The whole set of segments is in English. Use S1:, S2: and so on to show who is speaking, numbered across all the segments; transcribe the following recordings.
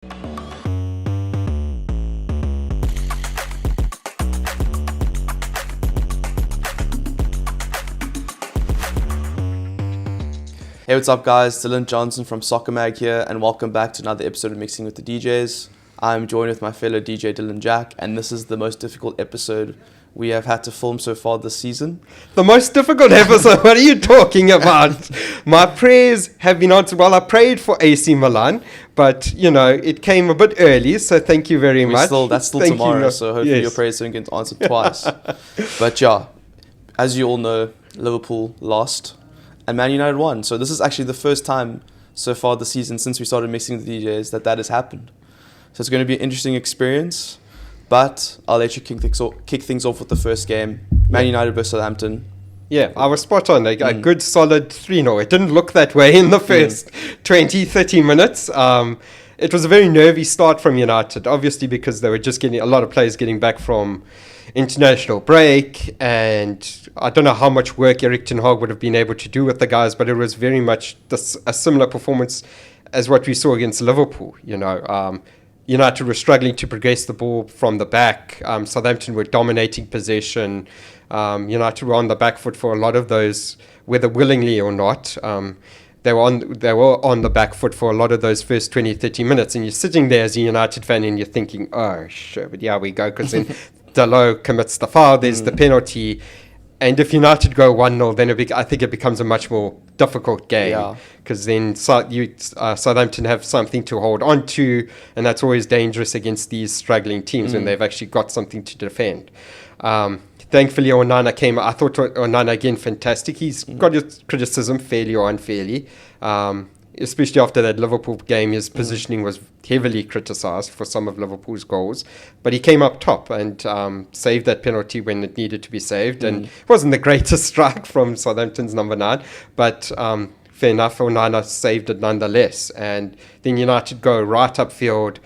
S1: Hey, what's up guys? Dylan Johnson from Soccer Mag here, and welcome back to another episode of Mixing with the DJs. I'm joined with my fellow DJ Dylan Jack, and this is the most difficult episode we have had to film so far this season.
S2: The most difficult episode? What are you talking about? My prayers have been answered. Well, I prayed for AC Milan, but, it came a bit early, so thank you very much.
S1: That's still
S2: Thank
S1: tomorrow,
S2: you.
S1: so hopefully your prayers don't get answered twice. But yeah, as you all know, Liverpool lost and Man United won. So this is actually the first time so far this season since we started Mixing with the DJs that has happened. So it's going to be an interesting experience. But I'll let you kick things off with the first game. Man United versus Southampton.
S2: Yeah, I was spot on. A good solid 3-0. It didn't look that way in the first 20, 30 minutes. It was a very nervy start from United, obviously because they were just getting a lot of players getting back from international break, and I don't know how much work Erik ten Hag would have been able to do with the guys, but it was very much a similar performance as what we saw against Liverpool. United were struggling to progress the ball from the back. Southampton were dominating possession. United were on the back foot for a lot of those, whether willingly or not. They were on the back foot for a lot of those first 20, 30 minutes. And you're sitting there as a United fan and you're thinking, oh, sure, but yeah, we go. Because then Dalot commits the foul, there's the penalty. And if United go 1-0, then I think it becomes a much more difficult game. Because then Southampton have something to hold on to, and that's always dangerous against these struggling teams when they've actually got something to defend. Thankfully, Onana came. I thought Onana, again, fantastic. He's got his criticism, fairly or unfairly. Especially after that Liverpool game, his positioning was heavily criticised for some of Liverpool's goals. But he came up top and saved that penalty when it needed to be saved. And it wasn't the greatest strike from Southampton's number 9. But fair enough, Onana saved it nonetheless. And then United go right upfield,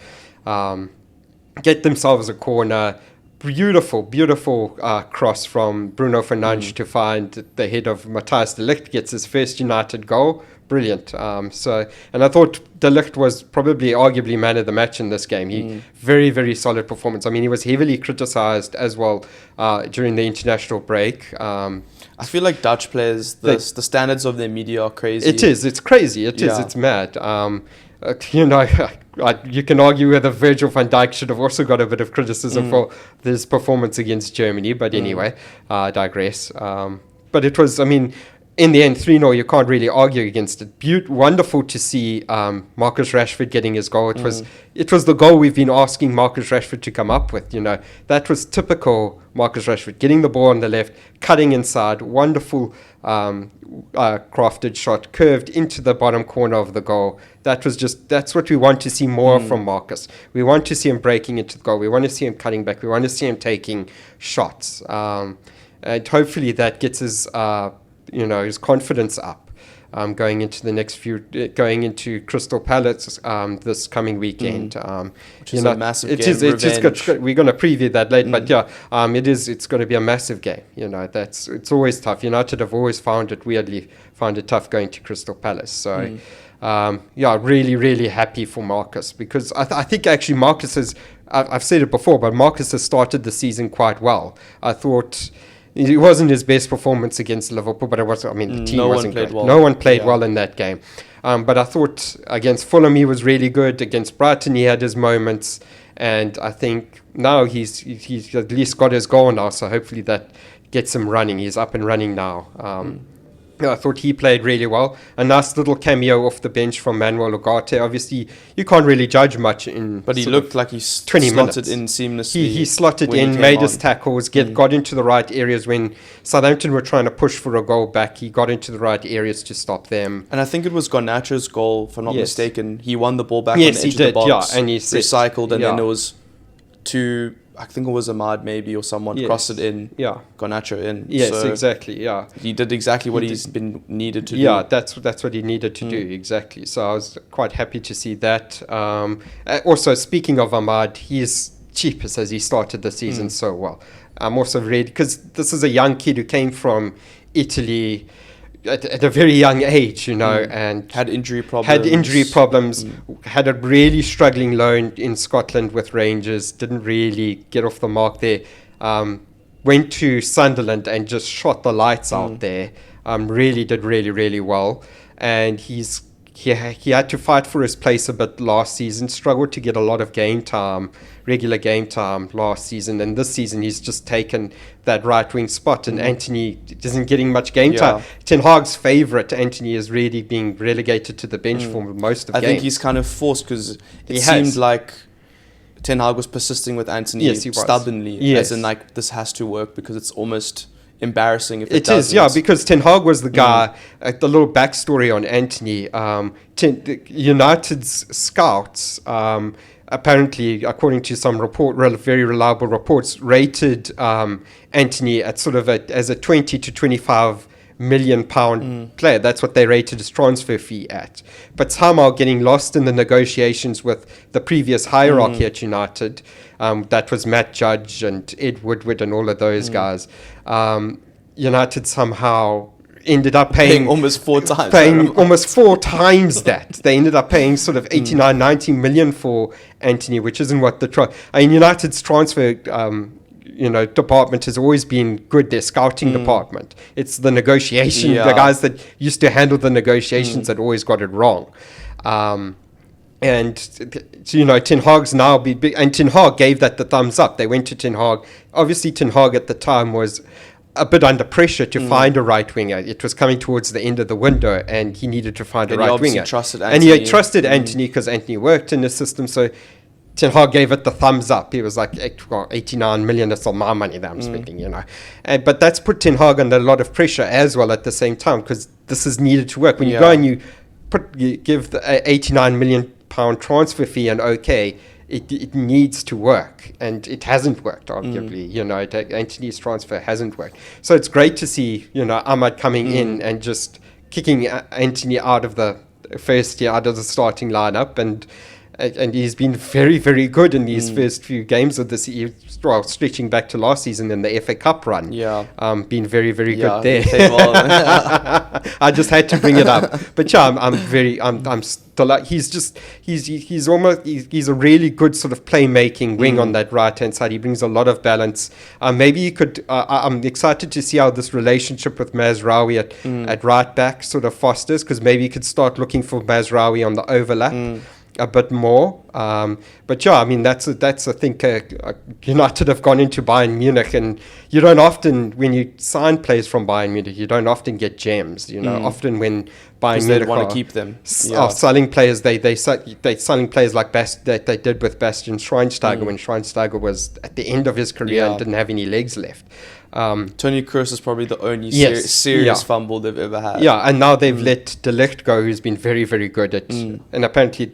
S2: get themselves a corner. Beautiful cross from Bruno Fernandes to find the head of Matthijs de Ligt, gets his first United goal. Brilliant. And I thought de Ligt was probably arguably man of the match in this game. He very, very solid performance. I mean, he was heavily criticised as well during the international break. I
S1: feel like Dutch players, the standards of their media are crazy.
S2: It is. It's crazy. It is. It's mad. You can argue whether Virgil van Dijk should have also got a bit of criticism for this performance against Germany. But anyway, I digress. But it was, in the end, 3-0, you can't really argue against it. Wonderful to see Marcus Rashford getting his goal. It was the goal we've been asking Marcus Rashford to come up with. That was typical Marcus Rashford, getting the ball on the left, cutting inside, wonderful crafted shot, curved into the bottom corner of the goal. That's what we want to see more from Marcus. We want to see him breaking into the goal. We want to see him cutting back. We want to see him taking shots. And hopefully that gets his confidence up going into Crystal Palace this coming weekend.
S1: Which is a massive game.
S2: We're going to preview that later, but it's going to be a massive game. It's always tough. United have always found it tough going to Crystal Palace. So really, really happy for Marcus, because I think actually Marcus has, I've said it before, but Marcus has started the season quite well. I thought it wasn't his best performance against Liverpool, but the team wasn't great. No one played well in that game. But I thought against Fulham he was really good. Against Brighton he had his moments. And I think now he's at least got his goal now. So hopefully that gets him running. He's up and running now. I thought he played really well. A nice little cameo off the bench from Manuel Ugarte. Obviously, you can't really judge much in.
S1: But he looked like he slotted in seamlessly.
S2: He slotted in, made his tackles, got into the right areas when Southampton were trying to push for a goal back. He got into the right areas to stop them.
S1: And I think it was Garnacho's goal, if I'm not mistaken. He won the ball back on the edge of the box.
S2: And he
S1: recycled, and then there was two. I think it was Ahmad maybe or someone crossed it in. Garnacho in.
S2: Yes, so exactly. Yeah,
S1: he did exactly what he's been needed to do.
S2: Yeah, that's what he needed to do exactly. So I was quite happy to see that. Also, speaking of Ahmad, he's cheapest as he started the season so well. I'm also ready because this is a young kid who came from Italy. at a very young age, and
S1: had injury problems.
S2: Had a really struggling loan in Scotland with Rangers, didn't really get off the mark there. Went to Sunderland and just shot the lights out there. Really did really well, and he had to fight for his place a bit last season. Struggled to get a lot of regular game time last season, and this season he's just taken that right wing spot, and Anthony isn't getting much game time. Ten Hag's favourite, Anthony, is really being relegated to the bench for most of games.
S1: I think he's kind of forced, because it seemed like Ten Hag was persisting with Anthony stubbornly, as in like, this has to work, because it's almost embarrassing if it doesn't.
S2: It is, because Ten Hag was the guy. The little backstory on Anthony, United's scouts, apparently, according to some very reliable reports, rated Anthony at sort of as a 20 to 25 million pound player. That's what they rated his transfer fee at. But somehow getting lost in the negotiations with the previous hierarchy at United, that was Matt Judge and Ed Woodward and all of those guys. United somehow ended up paying
S1: almost four times.
S2: That. They ended up paying sort of 89, 90 million for Anthony, which isn't what United's transfer department has always been good. Their scouting department. It's the negotiation. The guys that used to handle the negotiations that always got it wrong. And Ten Hag's now big, and Ten Hag gave that the thumbs up. They went to Ten Hag. Obviously, Ten Hag at the time was a bit under pressure to find a right winger. It was coming towards the end of the window, and he needed to find a right winger. And he trusted Anthony because Anthony worked in the system. So Ten Hag gave it the thumbs up. He was like, 89 million, that's all my money that I'm spending, But that's put Ten Hag under a lot of pressure as well at the same time, because this is needed to work. When you go and you give the 89 million pound transfer fee, and it needs to work, and it hasn't worked, arguably. Anthony's transfer hasn't worked. So it's great to see, Ahmad coming in and just kicking Anthony out of the first year, out of the starting lineup, and he's been very, very good in these first few games of this year, stretching back to last season in the FA Cup run. Been very, very good there. I just had to bring it up. But I'm still like, he's a really good sort of playmaking wing on that right hand side. He brings a lot of balance. Maybe you could. I'm excited to see how this relationship with Mazraoui at right back sort of fosters, because maybe you could start looking for Mazraoui on the overlap a bit more. But I mean, that's I think United have gone into Bayern Munich, and you don't often, when you sign players from Bayern Munich, you don't often get gems. Often when Bayern Munich
S1: want to keep them,
S2: are selling players, they're selling players like that they did with Bastian Schweinsteiger when Schweinsteiger was at the end of his career and didn't have any legs left.
S1: Tony Kroos is probably the only serious fumble they've ever had.
S2: And now they've let De Ligt go, who's been very, very good at, and apparently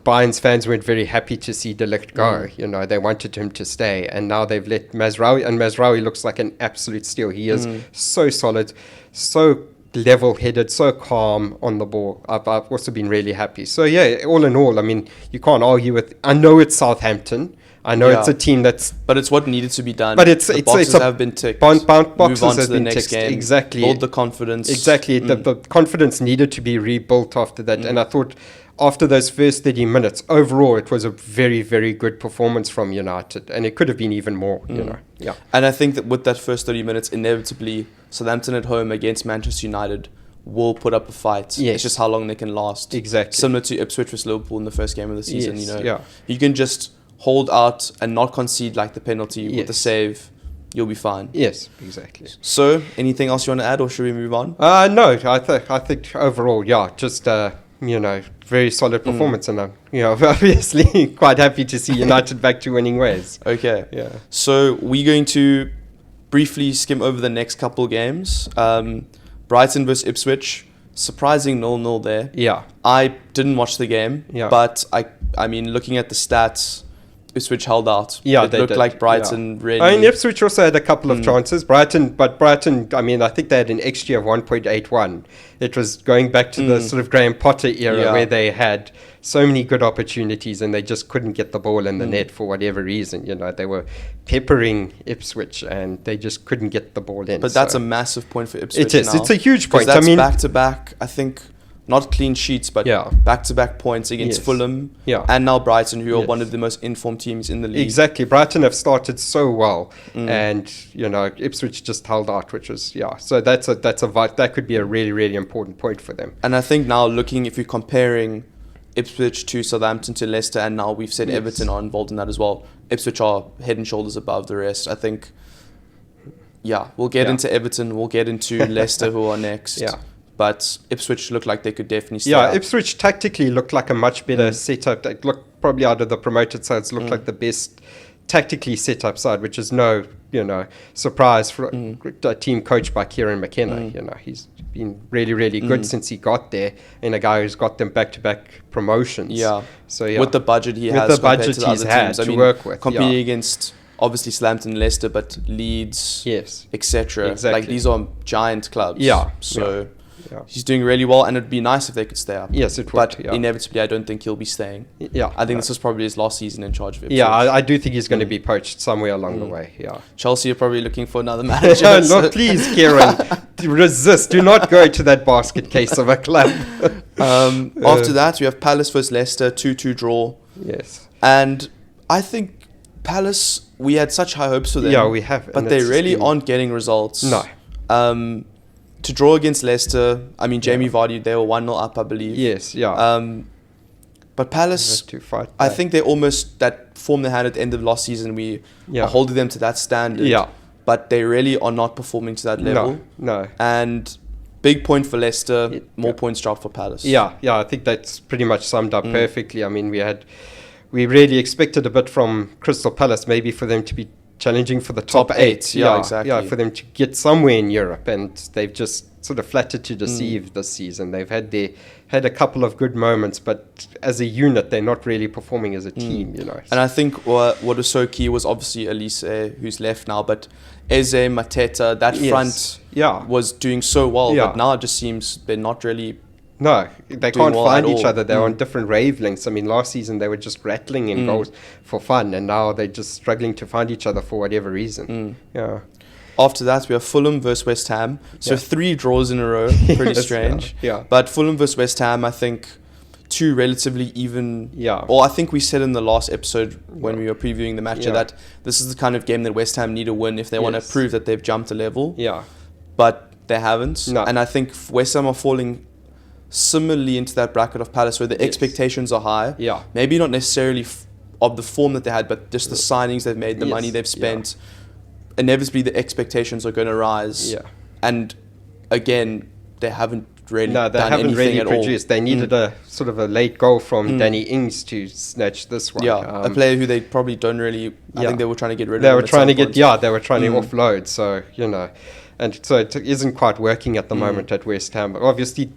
S2: Bayern's fans weren't very happy to see De Ligt go. They wanted him to stay, and now they've let Mazraoui, and Mazraoui looks like an absolute steal. He is so solid, so level-headed, so calm on the ball. I've also been really happy. So all in all, I mean, you can't argue with. I know it's Southampton. I know it's a team
S1: but it's what needed to be done.
S2: But
S1: the boxes have been ticked.
S2: Boxes
S1: Move on
S2: have
S1: to the
S2: been
S1: next
S2: ticked.
S1: game.
S2: Exactly.
S1: Build the confidence.
S2: Exactly. The confidence needed to be rebuilt after that. And I thought after those first 30 minutes, overall, it was a very, very good performance from United. And it could have been even more, Yeah.
S1: And I think that with that first 30 minutes, inevitably, Southampton at home against Manchester United will put up a fight.
S2: Yes.
S1: It's just how long they can last.
S2: Exactly.
S1: Similar to Ipswich vs Liverpool in the first game of the season.
S2: Yes.
S1: You can just hold out and not concede like the penalty with the save, you'll be fine.
S2: Yes, exactly.
S1: So, anything else you want to add, or should we move on?
S2: No, I think overall, just very solid performance, and I'm obviously quite happy to see United back to winning ways.
S1: Okay.
S2: Yeah.
S1: So we're going to briefly skim over the next couple games. Brighton vs Ipswich, surprising 0-0 there.
S2: Yeah.
S1: I didn't watch the game, but I mean, looking at the stats, Ipswich held out.
S2: Yeah,
S1: it
S2: they
S1: looked
S2: did.
S1: like Brighton really.
S2: I mean, Ipswich also had a couple of chances. Brighton, I mean, I think they had an XG of 1.81. It was going back to the sort of Graham Potter era where they had so many good opportunities and they just couldn't get the ball in the net for whatever reason. You know, they were peppering Ipswich and they just couldn't get the ball in.
S1: But that's a massive point for Ipswich.
S2: It is.
S1: Now,
S2: it's a huge point.
S1: That's
S2: I mean,
S1: back to back. I think not clean sheets, but back to back points against Fulham. And now Brighton, who are one of the most informed teams in the league.
S2: Exactly. Brighton have started so well, and you know Ipswich just held out, which was So that could be a really, really important point for them.
S1: And I think now looking, if you're comparing Ipswich to Southampton to Leicester, and now we've said Everton are involved in that as well. Ipswich are head and shoulders above the rest. I think. Yeah, we'll get into Everton. We'll get into Leicester, who are next. But Ipswich looked like they could definitely stay up.
S2: Ipswich tactically looked like a much better setup. They looked probably out of the promoted sides, looked like the best tactically set up side, which is no, surprise for a team coached by Kieran McKenna. You know, he's been really, really good since he got there, and a guy who's got them back-to-back promotions. So
S1: with the budget he has, compared to the other teams, I mean, work with, competing against obviously Southampton, Leicester, but Leeds, etc.
S2: Exactly.
S1: Like these are giant clubs. So.
S2: Yeah.
S1: He's doing really well, and it'd be nice if they could stay up.
S2: Yes, it would.
S1: But inevitably, I don't think he'll be staying. I think this was probably his last season in charge of Ipswich.
S2: I do think he's going to be poached somewhere along the way.
S1: Chelsea are probably looking for another manager.
S2: No, please, Kieran, resist. Do not go to that basket case of a club.
S1: After that, we have Palace versus Leicester, 2-2 draw.
S2: Yes.
S1: And I think Palace, we had such high hopes for them.
S2: Yeah, we have.
S1: But they really aren't getting results.
S2: No.
S1: To draw against Leicester, I mean, Jamie Vardy, they were 1-0 up, I believe.
S2: Yes,
S1: but Palace, I think they're almost that form they had at the end of last season. We are holding them to that standard. But they really are not performing to that level.
S2: No.
S1: And big point for Leicester, more points dropped for Palace.
S2: I think that's pretty much summed up perfectly. I mean, we really expected a bit from Crystal Palace, maybe for them to be challenging for the top 8.
S1: Exactly.
S2: For them to get somewhere in Europe, and they've just sort of flattered to deceive this season. They've had a couple of good moments, but as a unit, they're not really performing as a team,
S1: And I think what was so key was obviously Elise, who's left now, but Eze, Mateta, that front was doing so well, but now it just seems they're not really.
S2: No, they can't find each other. They're on different wavelengths. I mean, last season they were just rattling in goals for fun, and now they're just struggling to find each other for whatever reason.
S1: After that, we have Fulham versus West Ham. So 3 draws in a row. Pretty strange. But Fulham versus West Ham, I think, 2 relatively even. Or I think we said in the last episode when we were previewing the match that this is the kind of game that West Ham need to win if they want to prove that they've jumped a level. But they haven't.
S2: No.
S1: And I think West Ham are falling similarly into that bracket of Palace where the expectations are high. Maybe not necessarily of the form that they had, but just the signings they've made, the money they've spent. Inevitably, the expectations are going to rise. And again, they haven't really done anything at
S2: produced. They needed a sort of a late goal from Danny Ings to snatch this one.
S1: A player who they probably don't really. I think they were trying to get rid of.
S2: They were trying to offload. So and so it isn't quite working at the moment at West Ham. But obviously,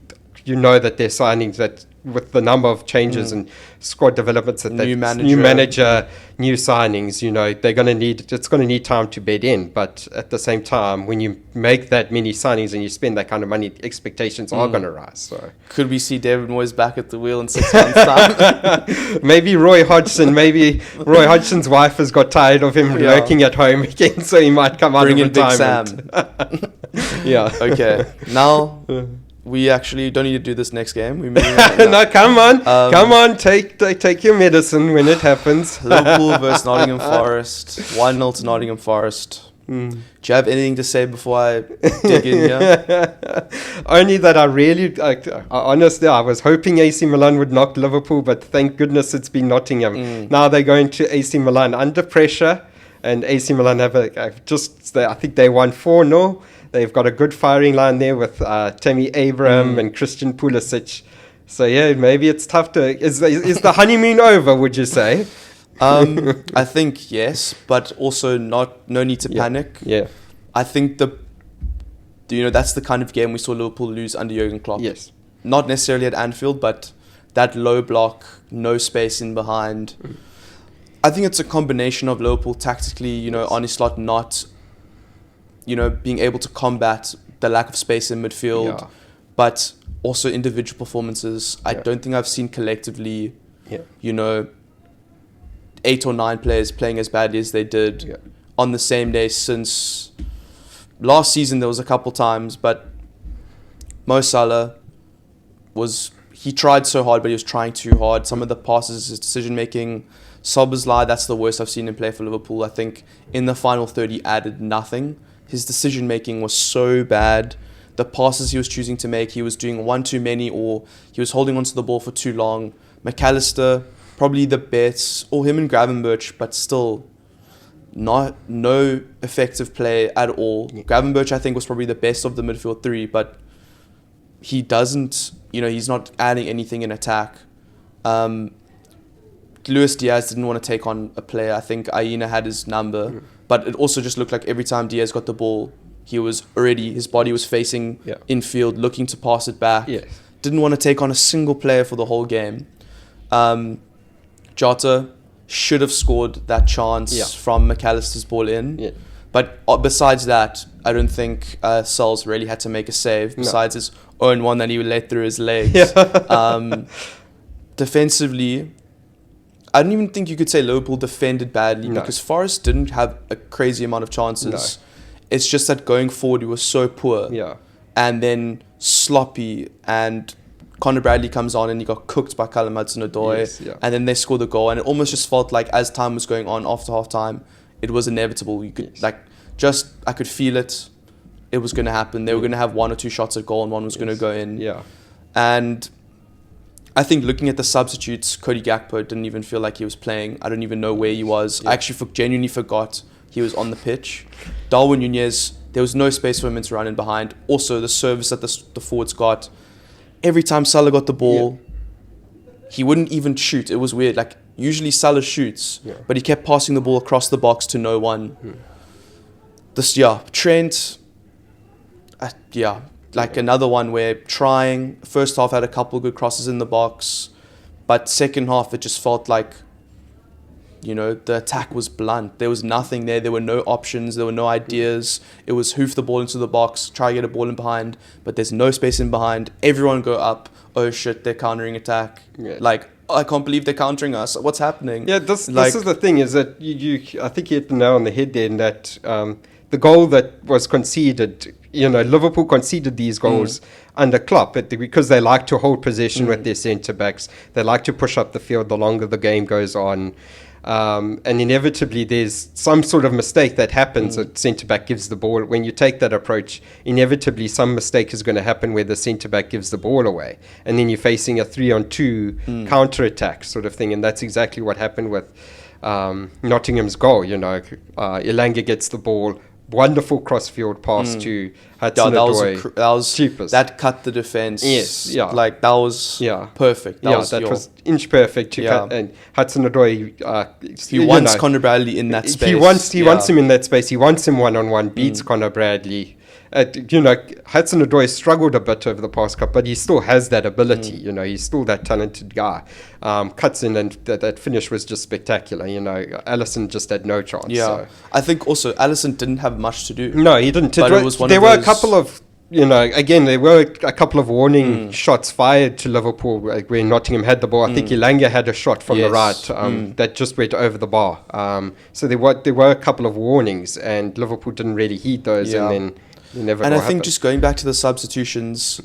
S2: that their signings that with the number of changes and squad developments that new manager, new signings, they're going to need. It's going to need time to bed in. But at the same time, when you make that many signings and you spend that kind of money, expectations are going to rise. So
S1: could we see David Moyes back at the wheel in 6 months' time?
S2: Maybe Roy Hodgson. Maybe Roy Hodgson's wife has got tired of him lurking at home again, so he might come out of retirement.
S1: Big Sam. Okay. Now. We actually don't need to do this next game. We're moving on.
S2: No, come on, take your medicine when it happens.
S1: Liverpool versus Nottingham Forest, 1-0 to Nottingham Forest. Do you have anything to say before I dig in here?
S2: Only that honestly, I was hoping AC Milan would knock Liverpool, but thank goodness it's been Nottingham. Now they're going to AC Milan under pressure, and AC Milan I think they won 4-0. They've got a good firing line there with Tammy Abraham and Christian Pulisic. So, maybe it's tough to... Is the honeymoon over, would you say?
S1: I think yes, but also no need to panic. I think that's the kind of game we saw Liverpool lose under Jurgen Klopp.
S2: Yes.
S1: Not necessarily at Anfield, but that low block, no space in behind. I think it's a combination of Liverpool tactically, Arne Slot not, being able to combat the lack of space in midfield, but also individual performances. I don't think I've seen collectively, 8 or 9 players playing as badly as they did on the same day since last season. There was a couple times, but Mo Salah he tried so hard, but he was trying too hard. Some of the passes, his decision making, Szoboszlai, that's the worst I've seen him play for Liverpool. I think in the final third he added nothing. His decision making was so bad. The passes he was choosing to make, he was doing one too many, or he was holding onto the ball for too long. McAllister, probably the best, or him and Gravenberch, but still no effective play at all. Gravenberch, I think, was probably the best of the midfield three, but he doesn't, he's not adding anything in attack. Luis Diaz didn't want to take on a player. I think Aina had his number, but it also just looked like every time Diaz got the ball, his body was facing infield, looking to pass it back. Didn't want to take on a single player for the whole game. Jota should have scored that chance from McAllister's ball in. But besides that, I don't think Sals really had to make a save, besides his own one that he let through his legs. Defensively, I don't even think you could say Liverpool defended badly, because Forest didn't have a crazy amount of chances. It's just that going forward, he was so poor. And then sloppy, and Conor Bradley comes on and he got cooked by Callum Hudson-Odoi. And then they scored the goal, and it almost just felt like as time was going on after half-time, it was inevitable. You could I could feel it. It was going to happen. They were going to have 1 or 2 shots at goal, and one was going to go in. And I think looking at the substitutes, Cody Gakpo didn't even feel like he was playing. I don't even know where he was. I actually genuinely forgot he was on the pitch. Darwin Nunez, there was no space for him to run in behind. Also, the service that the forwards got, every time Salah got the ball, he wouldn't even shoot. It was weird. Like, usually Salah shoots, but he kept passing the ball across the box to no one. Trent, another one where first half had a couple good crosses in the box, but second half it just felt like, the attack was blunt. There was nothing there. There were no options. There were no ideas. It was hoof the ball into the box, try to get a ball in behind, but there's no space in behind. Everyone go up. Oh shit, they're countering attack. I can't believe they're countering us. What's happening?
S2: This is the thing, is that I think you hit the nail on the head there, in that the goal that was conceded, Liverpool conceded these goals under Klopp because they like to hold possession with their centre-backs. They like to push up the field the longer the game goes on. And inevitably there's some sort of mistake that happens. A centre-back gives the ball. When you take that approach, inevitably some mistake is going to happen where the centre-back gives the ball away. And then you're facing a 3-on-2 counter-attack sort of thing. And that's exactly what happened with Nottingham's goal. Elanga gets the ball, wonderful cross-field pass to Hudson-Odoi.
S1: That cut the defence. That was perfect.
S2: That was inch perfect to cut. And Hudson-Odoi,
S1: he wants Conor Bradley in that space.
S2: He wants him in that space. He wants him one-on-one. Beats Conor Bradley. Hudson-Odoi struggled a bit over the past couple, but he still has that ability. He's still that talented guy. Cuts in, and that finish was just spectacular. Alisson just had no chance. So.
S1: I think also Alisson didn't have much to do.
S2: No, he didn't. There were a couple of there were a couple of warning shots fired to Liverpool where Nottingham had the ball. I think Elanga had a shot from the right that just went over the bar. So there were a couple of warnings, and Liverpool didn't really heed those, and then never.
S1: And I think just going back to the substitutions,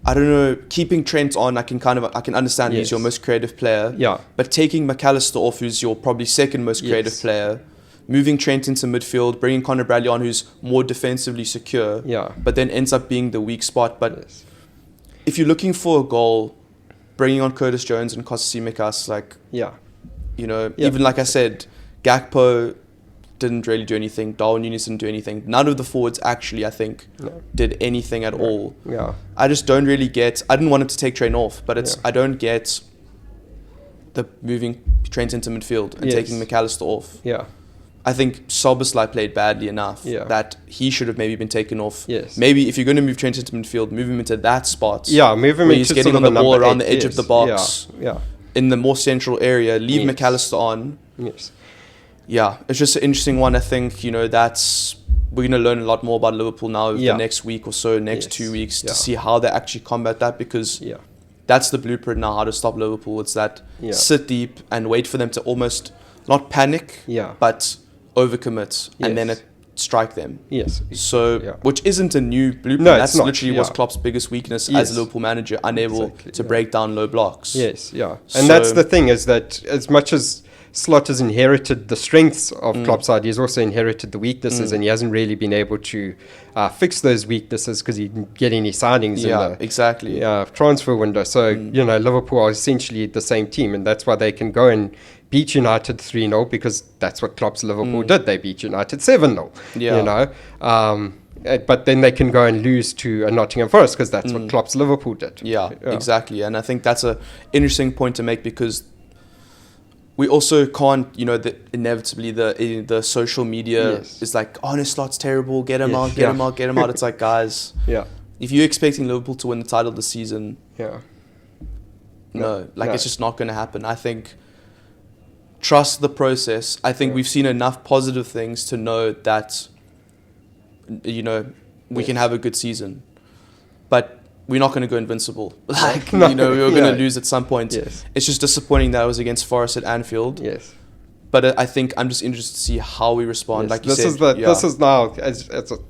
S1: I don't know. Keeping Trent on, I can understand he's your most creative player. But taking McAllister off, who's your probably second most creative player, moving Trent into midfield, bringing Conor Bradley on, who's more defensively secure. But then ends up being the weak spot. But if you're looking for a goal, bringing on Curtis Jones and Kostas Tsimikas, even like I said, Gakpo didn't really do anything. Darwin Nunez didn't do anything. None of the forwards actually, I think, did anything at all. I just don't really get. I didn't want him to take Trent off, but I don't get the moving Trent into midfield and taking McAllister off. I think Szoboszlai played badly enough that he should have maybe been taken off. Maybe if you're going to move Trent into midfield, move him into that spot.
S2: Move him into
S1: he's getting on the ball around the edge of the box. in the more central area, leave
S2: Yes.
S1: McAllister on.
S2: Yes.
S1: Yeah, it's just an interesting one. I think, we're going to learn a lot more about Liverpool now over
S2: Yeah.
S1: the next week or so, next
S2: Yes.
S1: 2 weeks,
S2: Yeah.
S1: to see how they actually combat that, because
S2: Yeah.
S1: that's the blueprint now, how to stop Liverpool. It's that
S2: Yeah.
S1: sit deep and wait for them to almost not panic,
S2: Yeah.
S1: but overcommit, and then
S2: Yes.
S1: strike them.
S2: Yes.
S1: So,
S2: Yeah.
S1: which isn't a new blueprint.
S2: No, it's
S1: That's
S2: not,
S1: literally was
S2: yeah.
S1: Klopp's biggest weakness
S2: Yes.
S1: as a Liverpool manager, unable
S2: Exactly,
S1: to
S2: yeah.
S1: break down low blocks.
S2: Yes, yeah. And that's
S1: So-
S2: the thing, is that as much as Slot has inherited the strengths of Klopp's side, he's also inherited the weaknesses, and he hasn't really been able to fix those weaknesses because he didn't get any signings
S1: Yeah,
S2: in the
S1: exactly.
S2: transfer window. So, Liverpool are essentially the same team, and that's why they can go and beat United 3-0, because that's what Klopp's Liverpool did. They beat United 7-0,
S1: Yeah.
S2: but then they can go and lose to a Nottingham Forest, because that's what Klopp's Liverpool did.
S1: Yeah, exactly. And I think that's a interesting point to make, because we also can't, inevitably the social media
S2: Yes.
S1: is like, oh, no, Slot's terrible, get him
S2: Yes,
S1: out, get him out, get him out. It's like, guys,
S2: Yeah,
S1: if you're expecting Liverpool to win the title this season,
S2: yeah.
S1: no,
S2: No.
S1: it's just not going to happen. I think trust the process. I think we've seen enough positive things to know that, we can have a good season, but we're not going to go invincible.
S2: No.
S1: We're going
S2: Yeah.
S1: to lose at some point.
S2: Yes.
S1: It's just disappointing that it was against Forest at Anfield.
S2: Yes.
S1: But I think I'm just interested to see how we respond.
S2: Yes,
S1: Like you
S2: this
S1: said,
S2: this is now, as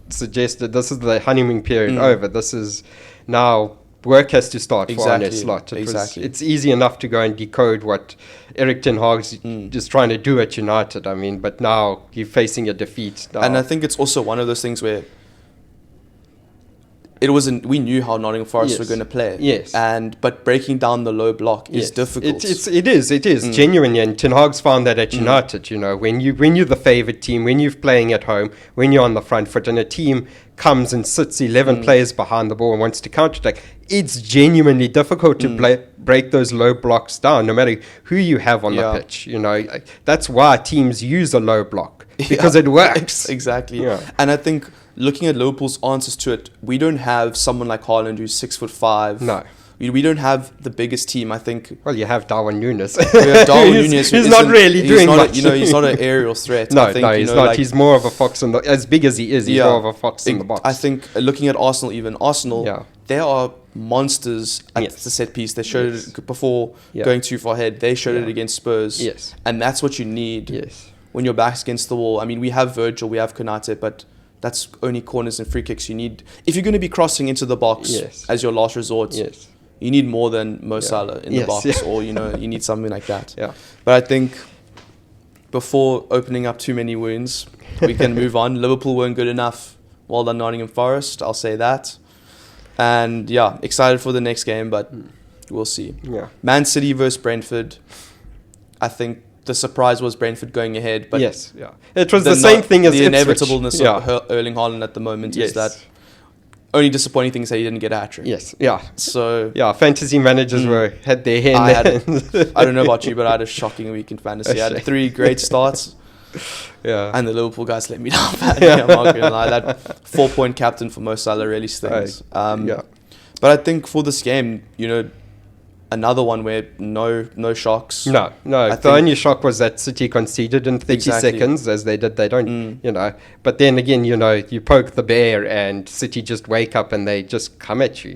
S2: suggested, this is the honeymoon period over. This is now work has to start for Arne
S1: Exactly,
S2: Slot.
S1: exactly.
S2: It's easy enough to go and decode what Erik ten Hag's just trying to do at United. I mean, but now you're facing a defeat. Now.
S1: and I think it's also one of those things where we knew how Nottingham Forest were
S2: Yes.
S1: going to play.
S2: Yes.
S1: But breaking down the low block is
S2: Yes.
S1: difficult.
S2: It is genuinely, and Ten Hag's found that at United. When you're the favourite team, when you're playing at home, when you're on the front foot, and a team comes and sits 11 players behind the ball and wants to counterattack, it's genuinely difficult to break those low blocks down, no matter who you have on the pitch. That's why teams use a low block, because it works.
S1: Exactly.
S2: Yeah.
S1: And I think looking at Liverpool's answers to it, we don't have someone like Haaland who's 6'5".
S2: No.
S1: We don't have the biggest team. I think
S2: Well, you have Darwin Núñez.
S1: we have Darwin Núñez.
S2: He's not really doing much.
S1: He's not an aerial threat.
S2: No,
S1: I think,
S2: he's not. He's more of a fox in the. As big as he is, he's more of a fox in the box.
S1: I think looking at Arsenal, they are monsters at the set piece. They showed it before going too far ahead. They showed it against Spurs.
S2: Yes.
S1: And that's what you need
S2: Yes.
S1: when your back's against the wall. I mean, we have Virgil, we have Konate, but that's only corners and free kicks you need. If you're going to be crossing into the box as your last resort,
S2: Yes.
S1: you need more than Mo Salah in the box, or you need something like that.
S2: Yeah.
S1: But I think before opening up too many wounds, we can move on. Liverpool weren't good enough. Well done, Nottingham Forest. I'll say that. And excited for the next game, but we'll see.
S2: Yeah.
S1: Man City versus Brentford. I think the surprise was Brentford going ahead, but
S2: Yes. Yeah. It was the same thing as
S1: the
S2: Ipswich.
S1: inevitableness of Erling Haaland at the moment is that only disappointing thing is that he didn't get a hat-trick.
S2: Yes. Yeah.
S1: So
S2: Fantasy managers had their hand.
S1: I don't know about you, but I had a shocking week in fantasy. I had 3 great starts.
S2: Yeah.
S1: And the Liverpool guys let me down badly. I'm not going to lie. That 4-point captain for Mo Salah really stings. But I think for this game, another one where no shocks.
S2: No. The only shock was that City conceded in 30 seconds, as they did. They don't, But then again, you poke the bear, and City just wake up and they just come at you.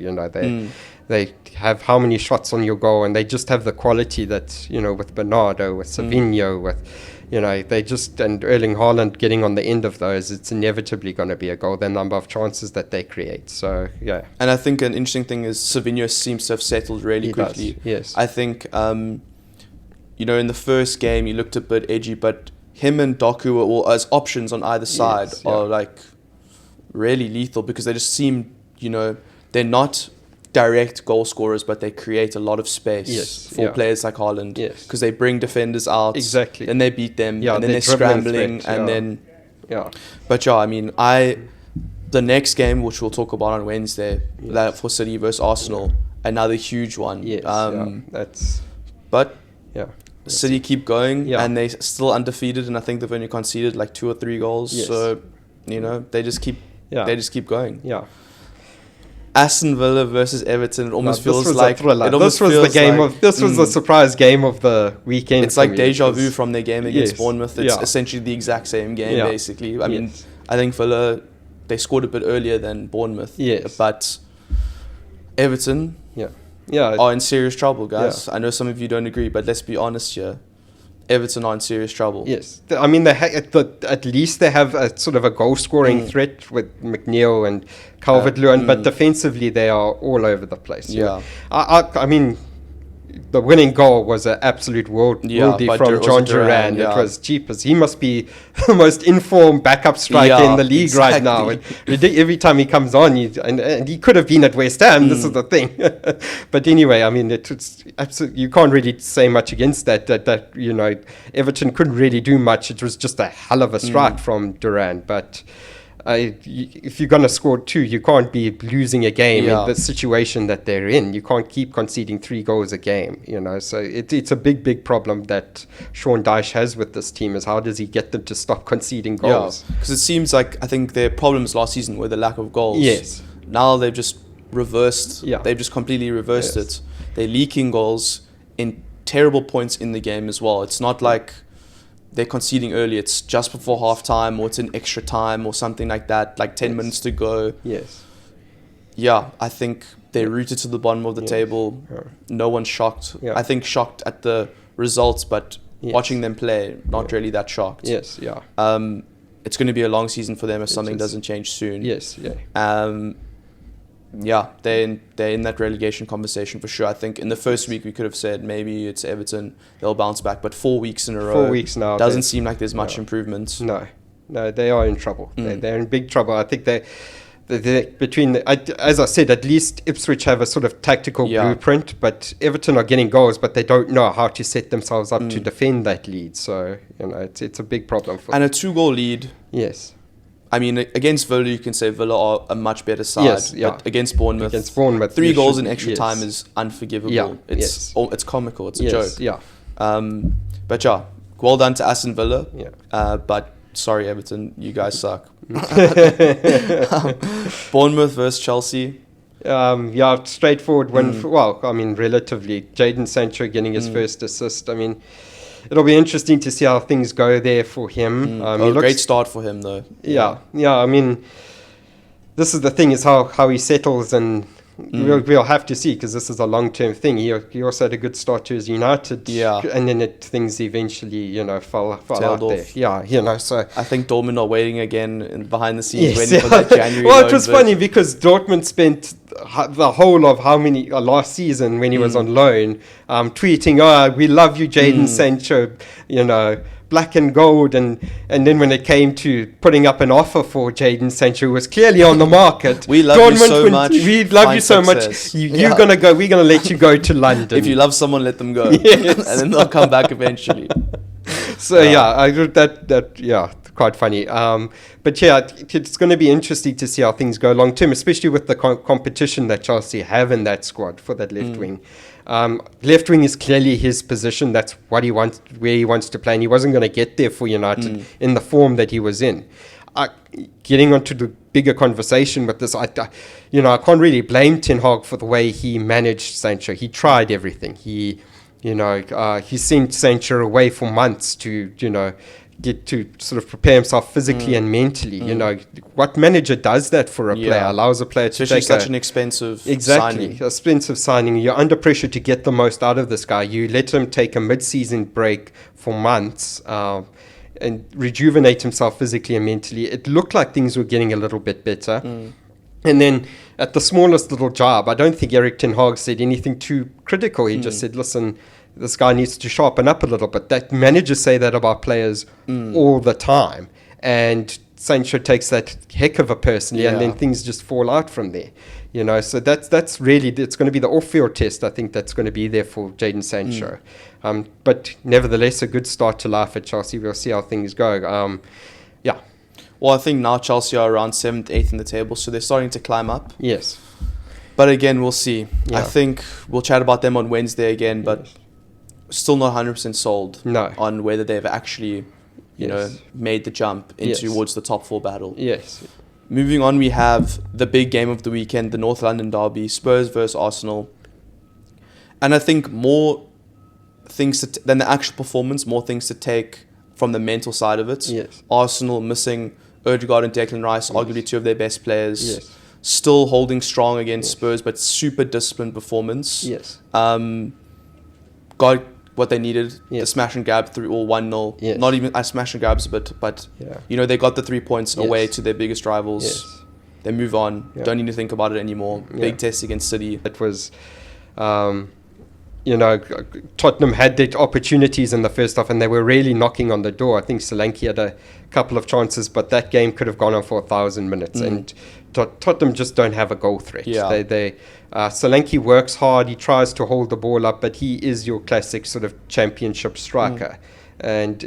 S2: They have how many shots on your goal, and they just have the quality that with Bernardo, with Savinho, with. They just, and Erling Haaland getting on the end of those, it's inevitably going to be a goal, the number of chances that they create. So, yeah.
S1: And I think an interesting thing is Savinho seems to have settled really quickly.
S2: Does, yes.
S1: I think, in the first game, he looked a bit edgy, but him and Doku as options on either side are really lethal, because they just seem, they're not direct goal scorers, but they create a lot of space for players like Haaland, because they bring defenders out, then they beat them, and then they're scrambling, and then But the next game, which we'll talk about on Wednesday, that for City versus Arsenal, another huge one. But City keep going, and they're still undefeated, and I think they've only conceded 2 or 3 goals. So they just keep going. Aston Villa versus Everton. It almost
S2: This
S1: feels
S2: was
S1: like
S2: a thriller.
S1: it almost
S2: This was the
S1: feels
S2: game
S1: like,
S2: of. This was the surprise game of the weekend.
S1: It's
S2: for
S1: like
S2: me.
S1: deja
S2: It was-
S1: vu from their game against
S2: Yes,
S1: Bournemouth. It's
S2: yeah.
S1: essentially the exact same game,
S2: Yeah.
S1: basically. I mean,
S2: Yes.
S1: I think Villa, they scored a bit earlier than Bournemouth.
S2: Yes.
S1: But Everton
S2: Yeah.
S1: are in serious trouble, guys. I know some of you don't agree, but let's be honest here. Everton are in serious trouble.
S2: Yes, I mean at least they have a sort of a goal scoring threat with McNeil and Calvert-Lewin, but defensively they are all over the place. you know. I mean, the winning goal was an absolute worldie
S1: but
S2: from
S1: it was
S2: John
S1: Duran,
S2: Duran.
S1: yeah.
S2: It was cheapest. He must be the most informed backup striker in the league right now.
S1: exactly.
S2: And every time he comes on, and he could have been at West Ham. This is the thing. But anyway, I mean, it's absolutely, you can't really say much against that. That you know, Everton couldn't really do much. It was just a hell of a strike from Duran, but. If you're going to score 2, you can't be losing a game in the situation that they're in. You can't keep conceding 3 goals a game, you know. So it's a big problem that Sean Dyche has with this team, is how does he get them to stop conceding goals?
S1: Because it seems like, I think their problems last season were the lack of goals.
S2: Yes.
S1: Now they've just reversed.
S2: Yeah.
S1: They've just completely reversed
S2: Yes.
S1: it. They're leaking goals in terrible points in the game as well. It's not like they're conceding early. It's just before half time, or it's in extra time or something like that, like 10 minutes to go.
S2: Yes.
S1: Yeah, I think they're rooted to the bottom of the table.
S2: Yeah.
S1: No one's shocked.
S2: Yeah.
S1: I think shocked at the results, but
S2: Yes.
S1: watching them play, not really that shocked.
S2: Yes, yeah.
S1: It's going to be a long season for them if something
S2: is.
S1: doesn't change soon.
S2: Yes, yeah.
S1: Yeah, they're in that relegation conversation for sure. I think in the first week we could have said maybe it's Everton, they'll bounce back, but 4 weeks in a row,
S2: 4 weeks now.
S1: doesn't seem like there's much
S2: No.
S1: improvement.
S2: No, they are in trouble. They're in big trouble. I think as I said, at least Ipswich have a sort of tactical blueprint, but Everton are getting goals, but they don't know how to set themselves up to defend that lead. So, you know, it's a big problem for
S1: And
S2: them.
S1: a 2-goal lead.
S2: Yes.
S1: I mean, against Villa, you can say Villa are a much better side.
S2: Yes, yeah.
S1: But against Bournemouth,
S2: 3
S1: 3 goals in extra time is unforgivable.
S2: Yeah,
S1: It's it's comical. It's a
S2: Yes,
S1: joke.
S2: yeah.
S1: But yeah, well done to Aston Villa.
S2: Yeah.
S1: But sorry, Everton, you guys suck. Bournemouth versus Chelsea.
S2: Yeah, straightforward win. Well, I mean, relatively. Jadon Sancho getting his first assist. I mean, it'll be interesting to see how things go there for him.
S1: Great start for him, though.
S2: Yeah. I mean, this is the thing, is how he settles, and we'll have to see, because this is a long-term thing. He also had a good start to his United, and then things eventually, fell
S1: Tailed
S2: out
S1: off.
S2: there. Yeah, so.
S1: I think Dortmund are waiting again behind the scenes,
S2: Yes,
S1: waiting for that January.
S2: Well,
S1: loan
S2: it was
S1: bid.
S2: funny because Dortmund spent the whole of last season when he was on loan, tweeting, we love you, Jadon Sancho, black and gold, and then when it came to putting up an offer for Jadon Sancho, who was clearly on the market.
S1: We love you so much.
S2: We love you
S1: Find
S2: so
S1: success.
S2: much. You're gonna go. We're gonna let you go to London.
S1: If you love someone, let them go.
S2: Yes.
S1: And then they'll come back eventually.
S2: So I heard that quite funny. But yeah, it's going to be interesting to see how things go long term, especially with the competition that Chelsea have in that squad for that left wing. Left wing is clearly his position. That's what he wants, where he wants to play, and he wasn't going to get there for United in the form that he was in. Getting onto the bigger conversation with this, I can't really blame Ten Hag for the way he managed Sancho. He tried everything. He sent Sancho away for months to, get to sort of prepare himself physically and mentally. What manager does that for a player? Allows a player to
S1: Especially
S2: take
S1: such an expensive
S2: signing.
S1: signing.
S2: Expensive signing. You're under pressure to get the most out of this guy. You let him take a mid-season break for months and rejuvenate himself physically and mentally. It looked like things were getting a little bit better. And then at the smallest little job, I don't think Erik ten Hag said anything too critical. He just said, listen, this guy needs to sharpen up a little bit. That managers say that about players all the time. And Sancho takes that heck of a personally, and then things just fall out from there. So that's really, it's going to be the off-field test, I think, that's going to be there for Jadon Sancho. But nevertheless, a good start to life at Chelsea. We'll see how things go.
S1: Well, I think now Chelsea are around 7th, 8th in the table, so they're starting to climb up.
S2: Yes.
S1: But again, we'll see.
S2: Yeah.
S1: I think we'll chat about them on Wednesday again, but still not 100% sold on whether they've actually, made the jump towards the top 4 battle.
S2: Yes.
S1: Moving on, we have the big game of the weekend, the North London derby, Spurs versus Arsenal. And I think more things than the actual performance, more things to take from the mental side of it.
S2: Yes.
S1: Arsenal missing Odegaard and Declan Rice,
S2: Yes.
S1: arguably two of their best players.
S2: Yes.
S1: Still holding strong against
S2: Yes.
S1: Spurs, but super disciplined performance.
S2: Yes.
S1: Got what they needed.
S2: Yes.
S1: The smash and grab through all 1-0.
S2: Yes.
S1: Not even a smash and grabs, but
S2: Yeah.
S1: you know, they got the 3 points
S2: Yes.
S1: away to their biggest rivals.
S2: Yes.
S1: They move on.
S2: Yeah.
S1: Don't need to think about it anymore.
S2: Yeah.
S1: Big test against City.
S2: It was, Tottenham had their opportunities in the first half and they were really knocking on the door. I think Solanke had a couple of chances, but that game could have gone on for 1,000 minutes. And Tottenham just don't have a goal threat.
S1: Yeah.
S2: Solanke works hard. He tries to hold the ball up, but he is your classic sort of championship striker. And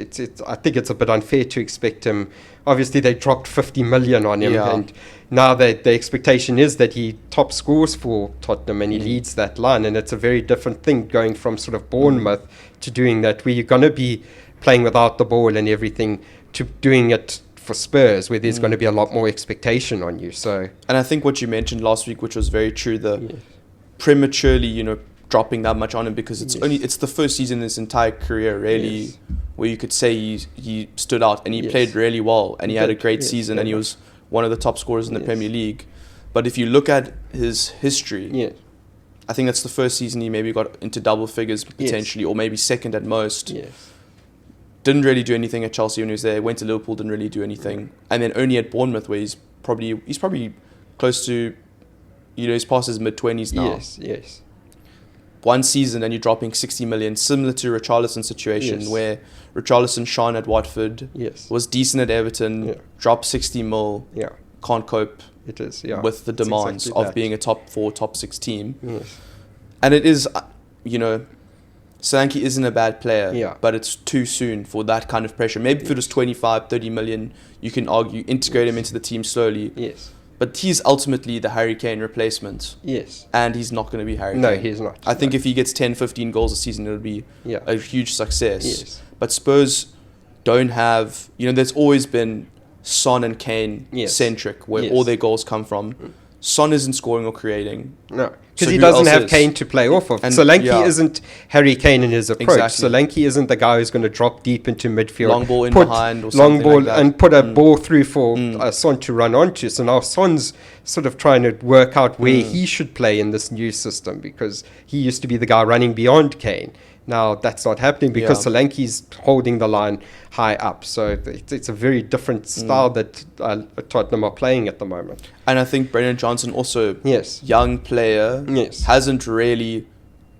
S2: I think it's a bit unfair to expect him. Obviously, they dropped 50 million on him,
S1: Yeah.
S2: and now the expectation is that he top scores for Tottenham and he leads that line. And it's a very different thing going from sort of Bournemouth to doing that, where you're going to be playing without the ball and everything, to doing it for Spurs, where there's going to be a lot more expectation on you. So,
S1: And I think what you mentioned last week, which was very true, prematurely, dropping that much on him, because it's the first season in his entire career, really, where you could say he stood out and he played really well and he had a great season and he was one of the top scorers in the Premier League. But if you look at his history, I think that's the first season he maybe got into double figures potentially, or maybe second at most. Didn't really do anything at Chelsea when he was there. Went to Liverpool, didn't really do anything, and then only at Bournemouth, where he's probably close to, he's past his mid-20s now.
S2: Yes.
S1: One season and you're dropping 60 million, similar to Richarlison's situation, where Richarlison shone at Watford, was decent at Everton, dropped 60 mil, can't cope
S2: It is,
S1: with the demands
S2: exactly
S1: of
S2: that.
S1: being a top 4, top 6 team. And it is, Solanke isn't a bad player, but it's too soon for that kind of pressure. Maybe if it was 25, 30 million, you can argue, integrate him into the team slowly. But he's ultimately the Harry Kane replacement. And he's not going to be Harry Kane.
S2: No, he's not.
S1: I think if he gets 10, 15 goals a season, it'll be a huge success.
S2: Yes.
S1: But Spurs don't have, there's always been Son and Kane centric, where all their goals come from. Son isn't scoring or creating.
S2: No, because
S1: So
S2: he
S1: who
S2: doesn't
S1: else
S2: have
S1: is?
S2: Kane to play off of.
S1: And-
S2: Solanke isn't Harry Kane in his approach.
S1: Exactly.
S2: Solanke isn't the guy who's going to drop deep into midfield,
S1: Long ball in
S2: put
S1: behind or
S2: long
S1: something
S2: ball
S1: like that.
S2: and put a ball through for Son to run onto. So now Son's sort of trying to work out where he should play in this new system, because he used to be the guy running beyond Kane. Now that's not happening because Solanke's holding the line high up. So it's a very different style that Tottenham are playing at the moment.
S1: And I think Brendan Johnson also,
S2: Yes.
S1: young player,
S2: Yes.
S1: hasn't really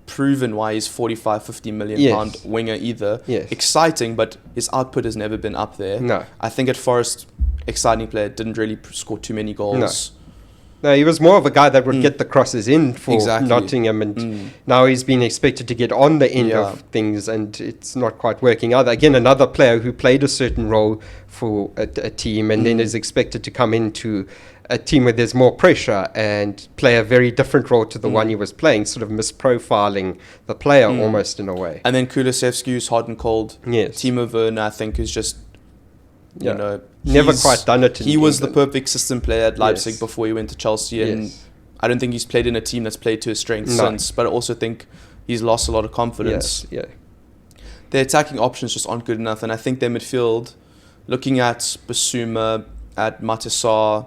S1: proven why he's 45, 50 million pound winger either.
S2: Yes.
S1: Exciting, but his output has never been up there.
S2: No.
S1: I think at Forest, exciting player, didn't really score too many goals.
S2: No, he was more of a guy that would get the crosses in for
S1: Exactly.
S2: Nottingham, and now he's been expected to get on the end of things, and it's not quite working either. Again, another player who played a certain role for a team and then is expected to come into a team where there's more pressure and play a very different role to the one he was playing, sort of misprofiling the player almost in a way.
S1: And then Kulusevski, who's hot and cold.
S2: Yes.
S1: Timo Werner, I think, is just,
S2: Never
S1: he's-
S2: quite done it in
S1: He was the
S2: England.
S1: perfect system player at Leipzig
S2: Yes.
S1: before he went to Chelsea, and
S2: Yes.
S1: I don't think he's played in a team that's played to his strengths
S2: No.
S1: since, but I also think he's lost a lot of confidence.
S2: Yes,
S1: Their attacking options just aren't good enough, and I think their midfield, looking at Basuma, at Matisar,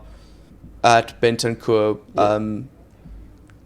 S1: at Bentancur,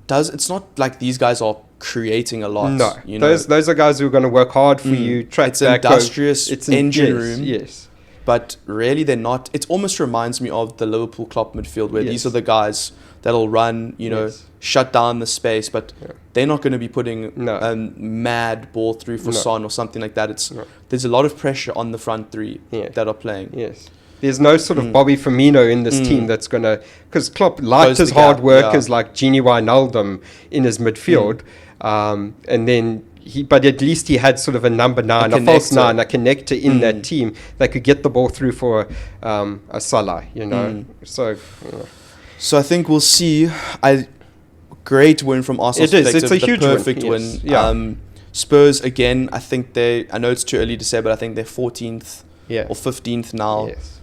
S1: it's not like these guys are creating a lot.
S2: No,
S1: you know?
S2: those are guys who are going to work hard for you. Track
S1: It's
S2: back,
S1: industrious engine room.
S2: Yes.
S1: But really, they're not. It almost reminds me of the Liverpool Klopp midfield, where these
S2: Yes.
S1: are the guys that'll run,
S2: Yes.
S1: shut down the space, but they're not going to be putting
S2: No.
S1: a mad ball through for
S2: No.
S1: Son or something like that.
S2: No.
S1: There's a lot of pressure on the front three that are playing.
S2: Yes. There's no sort of Bobby Firmino in this team that's going to... Because Klopp liked
S1: Close
S2: his
S1: the
S2: hard
S1: gap,
S2: workers like Gini Wijnaldum in his midfield. And then... But at least he had sort of a number 9, a false
S1: connector.
S2: 9, a connector in that team that could get the ball through for a Salah, So...
S1: So I think we'll see. Great win from Arsenal's
S2: It is. It's
S1: perspective.
S2: a huge
S1: the
S2: win.
S1: perfect
S2: Yes.
S1: win.
S2: Yeah.
S1: Spurs, again, I think I know it's too early to say, but I think they're 14th or 15th now.
S2: Yes.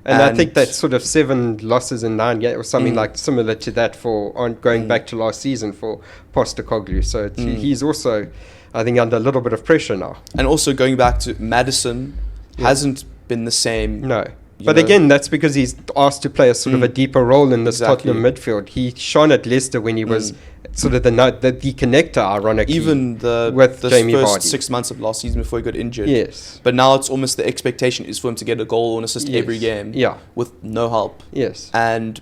S2: And I think that's sort of 7 losses in 9 games or something like similar to that for going back to last season for Postecoglou. So he's also, I think, under a little bit of pressure now.
S1: And also going back to Maddison hasn't been the same.
S2: No. But again, that's because he's asked to play a sort of a deeper role in this Tottenham midfield. He shone at Leicester when he was sort of the connector, ironically.
S1: Even the
S2: Jamie
S1: first
S2: Vardy.
S1: 6 months of last season before he got injured.
S2: Yes.
S1: But now it's almost the expectation is for him to get a goal or an assist every game.
S2: Yeah.
S1: With no help.
S2: Yes.
S1: And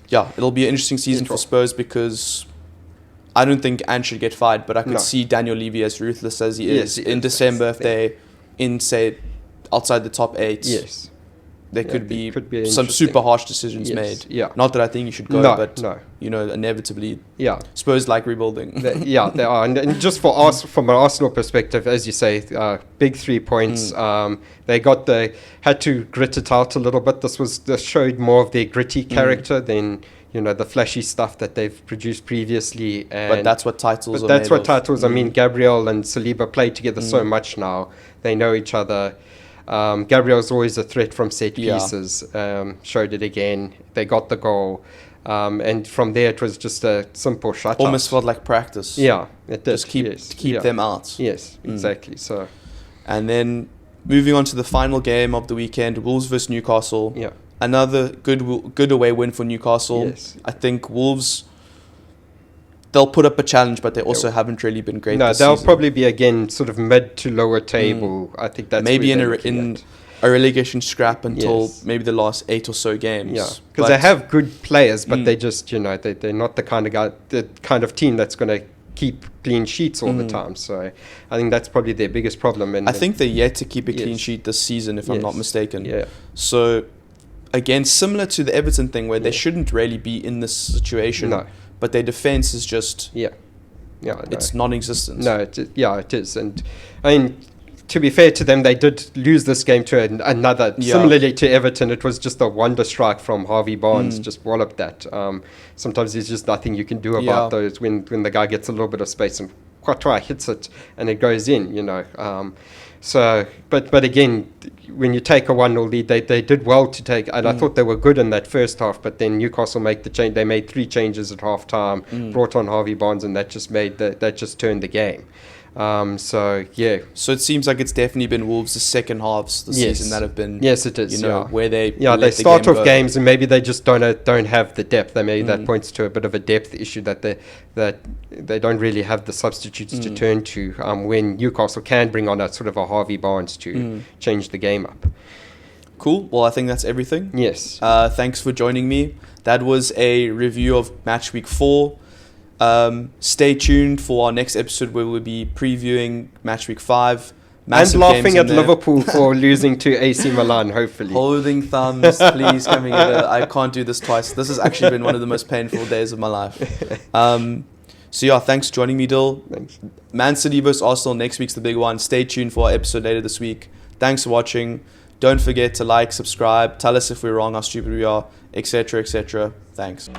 S1: yeah, it'll be an interesting season for Spurs because I don't think Ant should get fired, but I could see Daniel Levy, as ruthless as he is, in December if they're in, say, outside the top 8.
S2: Yes.
S1: There could be some super harsh decisions made.
S2: Yeah.
S1: Not that I think you should go, but inevitably, Spurs like rebuilding.
S2: They are, and just from an Arsenal perspective, as you say, big 3 points. They had to grit it out a little bit. This showed more of their gritty character than the flashy stuff that they've produced previously.
S1: But that's what titles.
S2: I mean, Gabriel and Saliba play together so much now. They know each other. Gabriel's always a threat from set pieces. Showed it again. They got the goal. And from there, it was just a simple shutout.
S1: Almost felt like practice.
S2: Yeah, it did.
S1: Just keep them out.
S2: Yes, exactly. So,
S1: and then moving on to the final game of the weekend, Wolves versus Newcastle.
S2: Yeah.
S1: Another good away win for Newcastle.
S2: Yes.
S1: I think Wolves, they'll put up a challenge, but they also haven't really been great this
S2: they'll
S1: season.
S2: probably be, again, sort of mid to lower table. I think that's
S1: maybe in a relegation scrap until maybe the last 8 or so games.
S2: Yeah, because they have good players, but they just, they're not the kind of team that's going to keep clean sheets all the time. So I think that's probably their biggest problem. And
S1: I think they're yet to keep a clean sheet this season, if I'm not mistaken.
S2: Yeah.
S1: So, again, similar to the Everton thing, where they shouldn't really be in this situation.
S2: No.
S1: But their defense is just
S2: it's
S1: non-existent.
S2: No, it is. And I mean, to be fair to them, they did lose this game to another. Similarly to Everton, it was just a wonder strike from Harvey Barnes, just walloped that. Sometimes there's just nothing you can do about those when the guy gets a little bit of space and Quatro hits it and it goes in. So, but again, when you take a 1-0 lead, they did well to take, and I thought they were good in that first half. But then Newcastle made the change. They made 3 changes at half time, brought on Harvey Barnes, and that just turned the game. So
S1: it seems like it's definitely been Wolves' the second halves this season that have been
S2: it is
S1: where they
S2: they start off games and maybe they just don't have the depth. Maybe that points to a bit of a depth issue that they don't really have the substitutes to turn to when Newcastle can bring on a sort of a Harvey Barnes to change the game up.
S1: Cool. Well, I think that's everything.
S2: Yes.
S1: Thanks for joining me. That was a review of Match Week 4. Stay tuned for our next episode where we'll be previewing Match Week 5.
S2: And laughing at Liverpool for losing to AC Milan, hopefully.
S1: Holding thumbs, please come together. I can't do this twice. This has actually been one of the most painful days of my life. Thanks for joining me, Dill.
S2: Thanks.
S1: Man City vs Arsenal next week's the big one. Stay tuned for our episode later this week. Thanks for watching. Don't forget to like, subscribe, tell us if we're wrong, how stupid we are, etc., etc. Thanks.